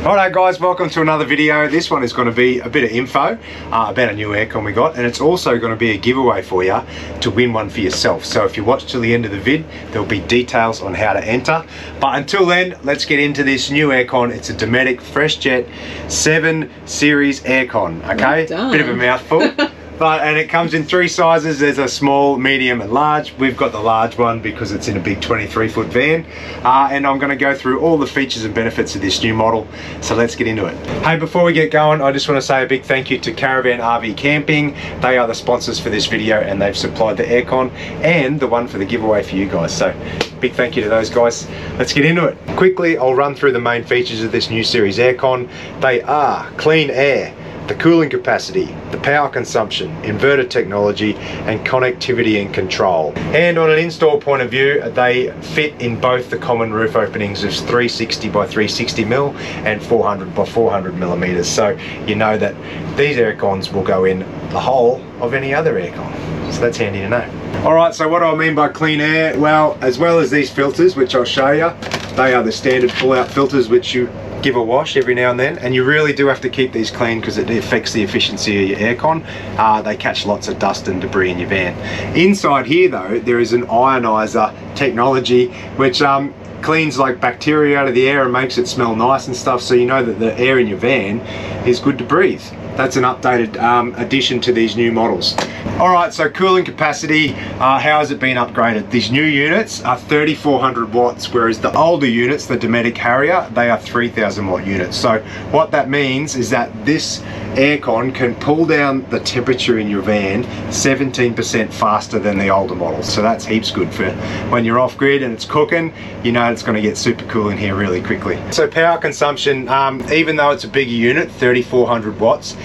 Alright guys, welcome to another video. This one is going to be a bit of info about a new aircon we got, and it's also going to be a giveaway for you to win one for yourself. So if you watch till the end of the vid, there'll be details on how to enter. But until then, let's get into this new aircon. It's a Dometic FreshJet Series Aircon. Okay, bit of a mouthful. And it comes in 3 sizes. There's a small, medium and large. We've got the large one because it's in a big 23-foot van. And I'm going to go through all the features and benefits of this new model. So let's get into it. Hey, before we get going, I just want to say a big thank you to Caravan RV Camping. They are the sponsors for this video and they've supplied the aircon and the one for the giveaway for you guys. So big thank you to those guys. Let's get into it. Quickly, I'll run through the main features of this new series aircon. They are clean air, the cooling capacity, the power consumption, inverter technology, and connectivity and control. And on an install point of view, they fit in both the common roof openings of 360 by 360 mil and 400 by 400 millimeters. So you know that these aircons will go in the hole of any other aircon. So that's handy to know. Alright, so what do I mean by clean air? Well, as well as these filters, which I'll show you, they are the standard pull-out filters which you give a wash every now and then, and you really do have to keep these clean because it affects the efficiency of your aircon. They catch lots of dust and debris in your van. Inside here though, there is an ionizer technology which cleans like bacteria out of the air and makes it smell nice and stuff, so you know that the air in your van is good to breathe. That's an updated addition to these new models. Alright, so cooling capacity, how has it been upgraded? These new units are 3400 watts, whereas the older units, the Dometic Harrier, they are 3000 watt units. So what that means is that this aircon can pull down the temperature in your van 17% faster than the older models. So that's heaps good for when you're off grid and it's cooking, you know it's going to get super cool in here really quickly. So power consumption, even though it's a bigger unit, 3400 watts,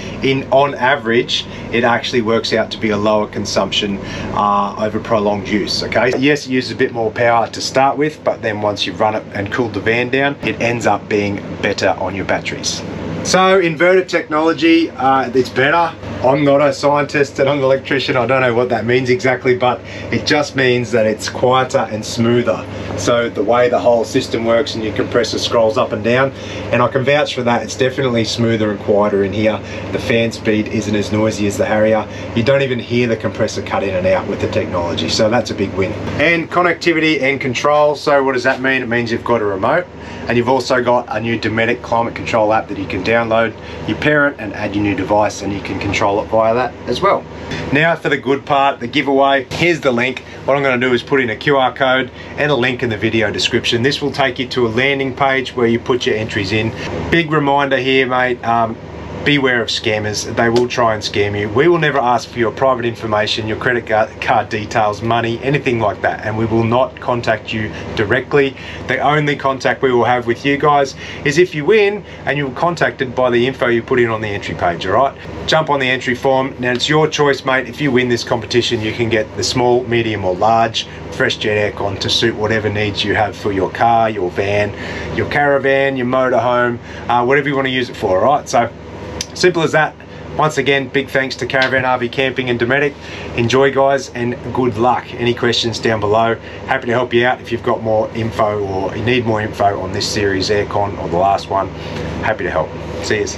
on average it actually works out to be a lower consumption over prolonged use. Okay, yes, it uses a bit more power to start with, but then once you've run it and cooled the van down, it ends up being better on your batteries. So inverter technology, it's better. I'm not a scientist and I'm an electrician, I don't know what that means exactly, but it just means that it's quieter and smoother. So the way the whole system works and your compressor scrolls up and down, and I can vouch for that, it's definitely smoother and quieter in here. The fan speed isn't as noisy as the Harrier. You don't even hear the compressor cut in and out with the technology, so that's a big win. And connectivity and control, so what does that mean? It means you've got a remote, and you've also got a new Dometic climate control app that you can download. You pair it and add your new device and you can control it via that as well. Now for the good part, the giveaway. Here's the link. What I'm going to do is put in a QR code and a link in the video description. This will take you to a landing page where you put your entries in. Big reminder here, mate, beware of scammers. They will try and scam you. We will never ask for your private information, your credit card details, money, anything like that, and we will not contact you directly. The only contact we will have with you guys is if you win and you're contacted by the info you put in on the entry page. Alright, jump on the entry form. Now it's your choice, mate. If you win this competition, you can get the small, medium or large FreshJet aircon to suit whatever needs you have for your car, your van, your caravan, your motorhome, whatever you want to use it for. Alright, so simple as that. Once again, big thanks to Caravan RV Camping and Dometic. Enjoy guys and good luck. Any questions down below, happy to help you out. If you've got more info or you need more info on this series aircon or the last one, happy to help. See yous.